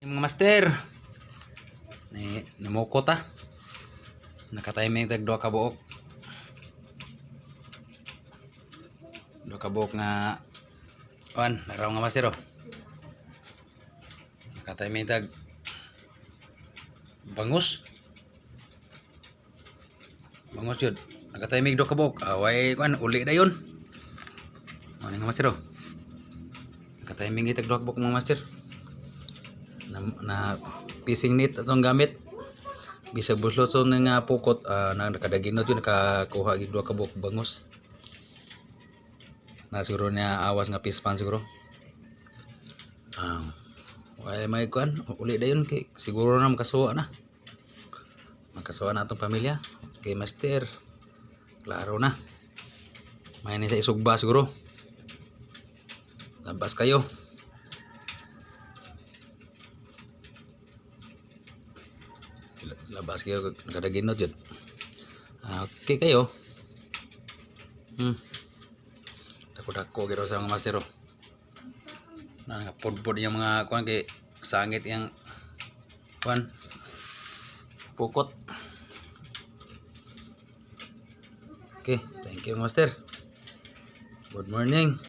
Mga master, namukot ta. Nakatiming tag duha ka buok. Duha ka buok nga laraw nga master oh. Nakatiming tag bangus. Bangus yun. Nakatiming duha ka buok. Away uli dayon. Ano nga master oh. Nakatiming tag duha ka buok mga master. Na fishing net atong gamit bisag buslot so nga pukot na nakadaginot yun nakakuha gid duha ka buok bangus na siguro niya awas nga pispan siguro way may kuan uli dayon kay siguro na makasuwa na atong pamilya. Okay master, klaro na may ni sa isugba siguro tabas kayo. Labas kayo nakadaginot yun. Okay kayo. Dako-dako giro sa mga master oh. Pudpud yung mga kuan kay sangit yung kuan pukot. Okay, thank you master. Good morning.